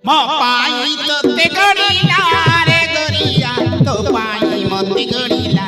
ମୋ ପାଇଁ ତୋତେ ଗଡ଼ିଲା ରେ ଗରିଆ ତୋ ପାଇଁ ମତେ ଗଡ଼ିଲା।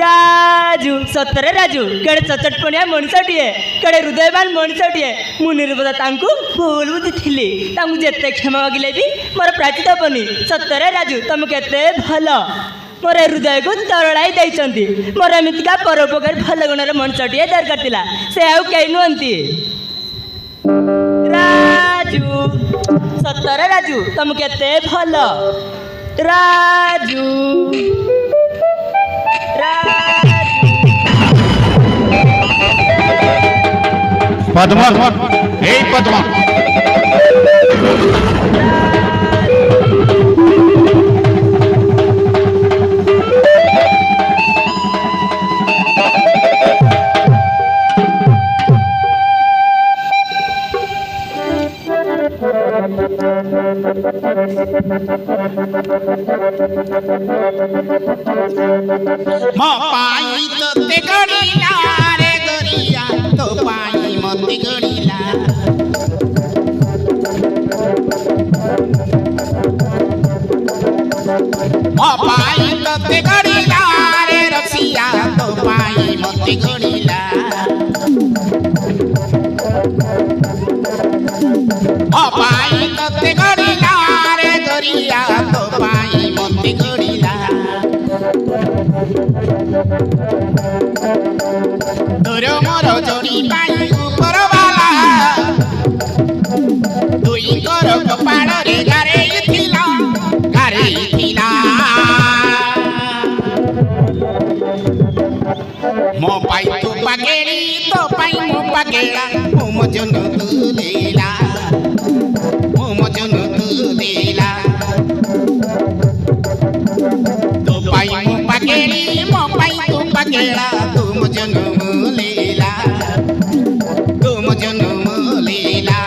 राजू सतरे राजू कड़े चचटपणिया मनीषटिए कड़े हृदयवान मनीषटिए मु निर्बोध तांकु भूल बुझी तांकु जेते क्षमा मागिले भी मोर प्राचित हेनी। सतरे राजू तुम केते भल मोर हृदय को तरलाई देइचंती। मोर एमितिका परोपकार भल गुणर मनीषटिए दरकार थिला से आउ केई नुहंती। राजू सतरे राजू तुम केते भल राजू पद्मा हे पद्मा ମୋ ପାଇଁ ତୋତେ ଗଡ଼ିଲା ରେ ଗରିଆ ତୋ ପାଇଁ ମତେ ଗଡ଼ିଲା। ମୋ ପାଇଁ ତୋତେ ଗଡ଼ିଲା ରେ ରସିଆ ତୋ ପାଇଁ ମତେ ଗଡ଼ିଲା। ମୋ ପାଇଁ ତୋତେ ଗଡ଼ିଲା ରେ ଗରିଆ ତୋ ପାଇଁ ମତେ ଗଡ଼ିଲା। ତୋର ମୋର ଯୋଡ଼ି ପାଇଁ ଉପରବାଲା ଦୁଇଙ୍କର କପାଳରେ ଗାରେଇ ଥିଲା। ମୋ ପାଇଁ ତୁ ପାଗେଳି ତୋ ପାଇଁ ମୁଁ ପାଗେଳା ମୋ ମଜନ ତୁଲେଲା ମୋ ମଜନ ତୁଲେଲା। ତୋ ପାଇଁ ମୁଁ ପାଗେଳି ମୋ ପାଇଁ ତୁ ପାଗେଳା ତୁ ମଜନ ମୁଲେଲା ତୁ ମଜନ ମୁଲେଲା।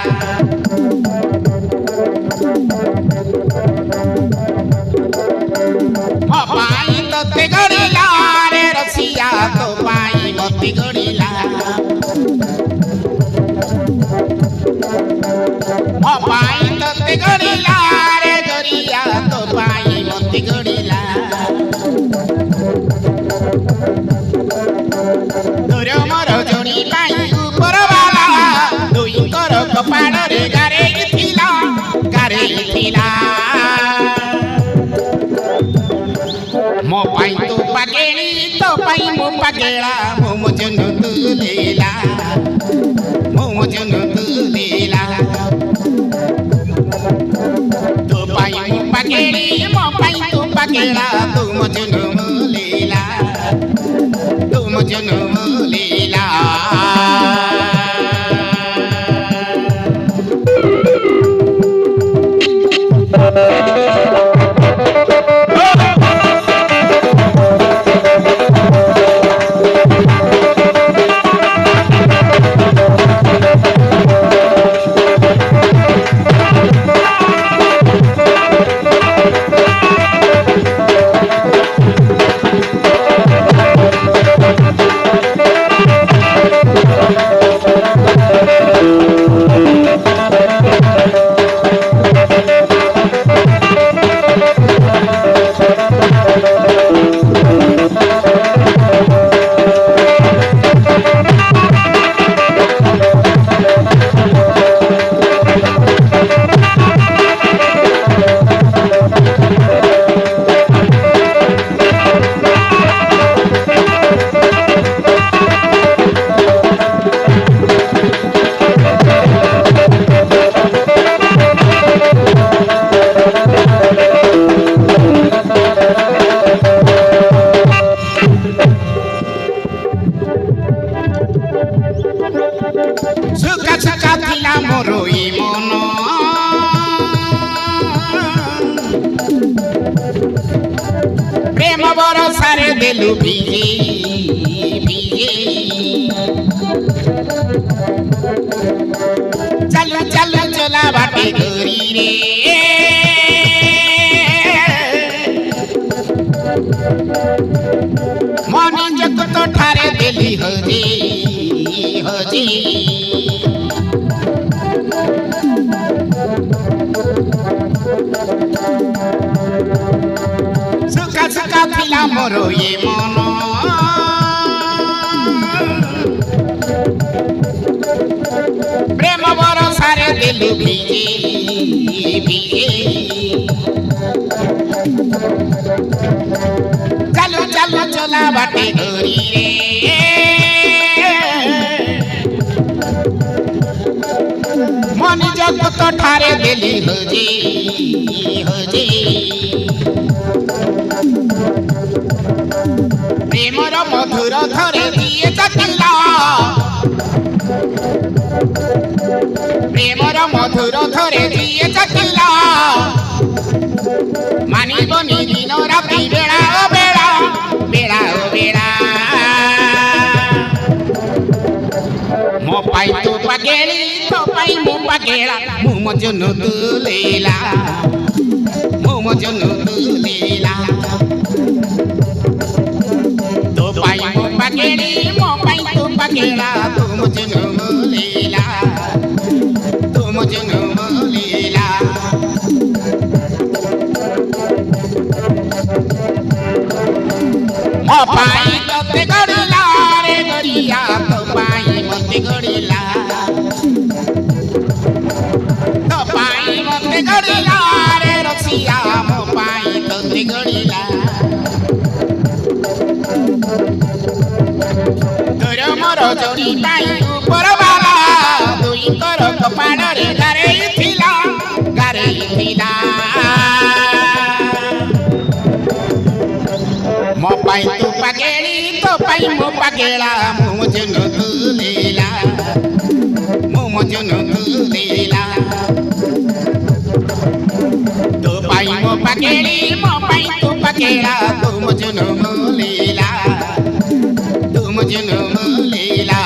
ମୋ ପାଇଁ ତୋତେ ଗଡ଼ିଲା ରେ ରସିଆ ତୋ ପାଇଁ ମତେ ଗଡ଼ିଲା। ମୋ ପାଇଁ ତୋତେ ଗଡ଼ିଲା ରେ ଗରିଆ ତୋ ପାଇଁ ମତେ ଗଡ଼ିଲା। ତୋର ମୋର ଯୋଡ଼ି ପାଇଁ ଉପରବାଲା ଦୁଇଙ୍କର କପାଳରେ ଗାରେଇ ଥିଲା। ମୋ ପାଇଁ ତୁ ପାଗେଳି ତୋ ପାଇଁ ମୁଁ ପାଗେଳା ମୋ ମଜନ ତୁଲେଲା ମୋ ମଜନ ତୁଲେଲା। ତୋ ପାଇଁ ମୁଁ ପାଗେଳି ମୋ ପାଇଁ ତୁ ପାଗେଳା ତୁ ମଜନ ମୁଲେଲା ତୁ ମଜନ ମୁଲେଲା। सुखा सुखा थिला मोरो ई मन प्रेम बरसारे देलु भिजे भिजे चल चल चला ଚାଲିଲା ମୋର ଏ ମନ ପ୍ରେମ ବରସାରେ ଦେଲୁ ଭିଜେଇ ଭିଜେଇ ଚାଲୁ ଚାଲୁ ଚଲା ବାଟେ ଧରିରେ ମୋ ନିଜ ପତ ଠାରେ ଦେଲି ହଜେଇ ହଜେଇ ପ୍ରେମର ମଧୁର ଥରେ ଦିଏ ଚାକିଲା ପ୍ରେମର ମଧୁର ଥରେ ଦିଏ ଚାକିଲା ମାନିବନି ଦିନ ରାତି ବେଳା ଓ ବେଳା ବେଳା ଓ ବେଳା ମୋ ପାଇଁ ତୁ ପାଗେଳି ତୋ ପାଇଁ ମୁଁ ପାଗେଳା ମୁଁ ମୋ ଜନ ତୁଲେଲା ମୁଁ ମୋ ଜନ ତୁଲେଲା ତୋ ପାଇଁ ମୁଁ ପାଗେଳି ମୋ ପାଇଁ ତୁ ପାଗେଳା ତୁ ମୋ ଜନ ତୁଲେଲା ତୁ ମୋ ଜନ ତୁଲେଲା ମୋ ପାଇଁ ତତେ ଗଡ଼ିଲା ରେ ଗଡ଼ିଆ ତୋ ପାଇଁ ମତେ ଗଡ଼ିଲା ତୋ ପାଇଁ ମତେ ଗଡ଼ିଲା ରେ ରସିଆ ମୋ ପାଇଁ ତତେ ଗଡ଼ିଲା ତୋର ମୋର ଯୋଡ଼ି ପାଇଁ ଉପରବାଲା ଦୁଇଙ୍କର କପାଳରେ ଗାରେଇ ଥିଲା ମୋ ପାଇଁ ତୁ ପାଗେଳି ତୋ ପାଇଁ ମୁଁ ପାଗେଳା ମୁଁ ମୋ ଜନ ତୁଲେଲା ମୁଁ ମୋ ଜନ ତୁଲେଲା ତୋ ପାଇଁ ମୁଁ ପାଗେଳି ମୋ ପାଇଁ ତୁ ପାଗେଳା ତୁ ମୋ ଜନ ତୁଲେଲା ତୁ ମୋ ଜନ ତୁଲେଲା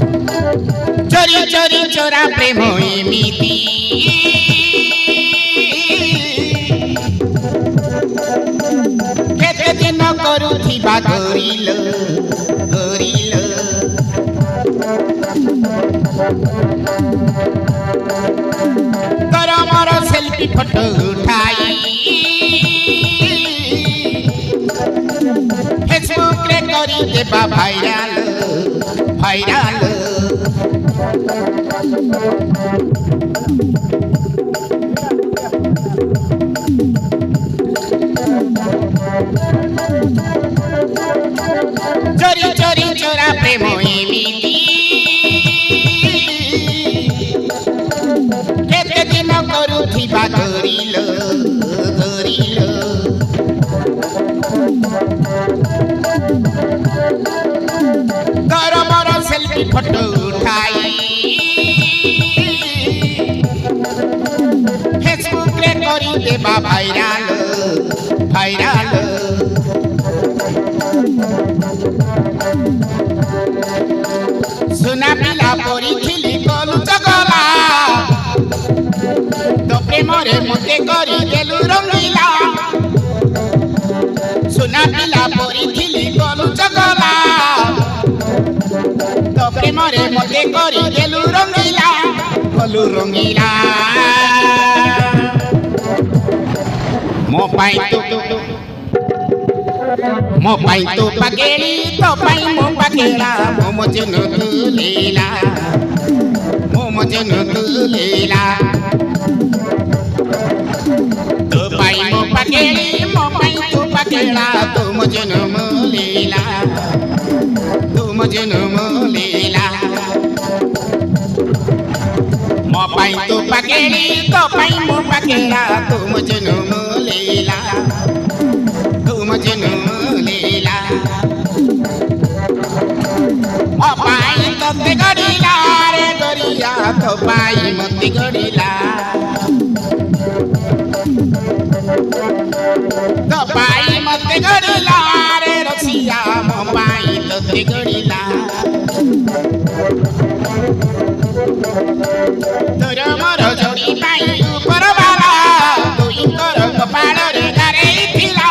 चोरी चोरी चोरा प्रेम एमिति केते दिन करुथिबा धरिल धरिल तोर मोर सेल्फी फोटो उठाई फेसबुक रे करी देबा भाइराल भाइराल चोरी चोरी चोरा प्रेम एमिति केते दिन करुथिबा धरिल धरिल तोर मोर सेल्फी फोटो उठाई फेसबुक रे करी देबा भाइराल भाइराल सुना पिला परी थिली कलु चगला तो प्रेम रे मते करी देलु रंगीला सुना पिला परी थिली कलु चगला तो प्रेम ପ୍ରେମରେ ମତେ କରିଦେଲୁ ରଙ୍ଗିଲା କଲୁ ରଙ୍ଗିଲା ମୋ ପାଇଁ ତୁ ପାଗେଳି ତୋ ପାଇଁ ମୁଁ ପାଗେଳା ମୋ ମଜନୁ ତୁ ଲୀଲା ମୋ ମଜନୁ ତୁ ଲୀଲା ତୋ ପାଇଁ ମୁଁ ପାଗେଳି ମୋ ପାଇଁ ତୁ ପାଗେଳା ତୁ ମଜନୁ ମୁଁ ଲୀଲା ତୁ ମଜନୁ ମୁଁ ଲୀଲା ମୋ ପାଇଁ ତୁ ପାଗେଳି ତୋ ପାଇଁ ମୁଁ ପାଗେଳା ତୁ ମଜନୁ ମୁଁ ଲୀଲା ତୁ ମଜନୁ ମୁଁ ଲୀଲା ମୋ ପାଇଁ ତତେ ଗଡ଼ିଲା ରେ ଗରିଆ ତୋ ପାଇଁ ମତେ ଗଡ଼ିଲା ତୋ ପାଇଁ ମତେ ଗଡ଼ିଲା ରେ ରସିଆ ମୋ ପାଇଁ ତତେ ଗଡ଼ିଲା ତୋର ମୋର ଯୋଡ଼ି ପାଇଁ ଉପରବାଲା ଦୁଇଙ୍କର କପାଳରେ ଗାରେଇଥିଲା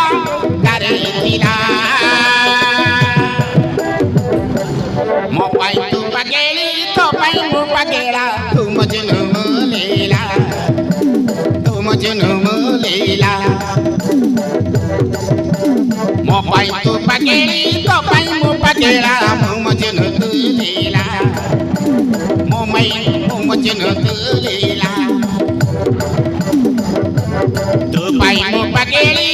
ମୋ ପାଇଁ ତୁ ପାଗେଳି ତୋ ପାଇଁ ମୁଁ ପାଗେଳା ତୁ ମଜନୁ ମୋ ଲୀଲା ତୁ ମଜନୁ ମୋ ଲୀଲା ମୋ ପାଇଁ ତୁ ପାଗେଳି ତୋ ପାଇଁ ମୁଁ ପାଗେଳା ମୁଁ ମଜନୁ ତୁ ଲୀଲା ମୋ ମଜନୁ ତୁ ଲୀଲା ତୋ ପାଇଁ ମୁଁ ପାଗେଳି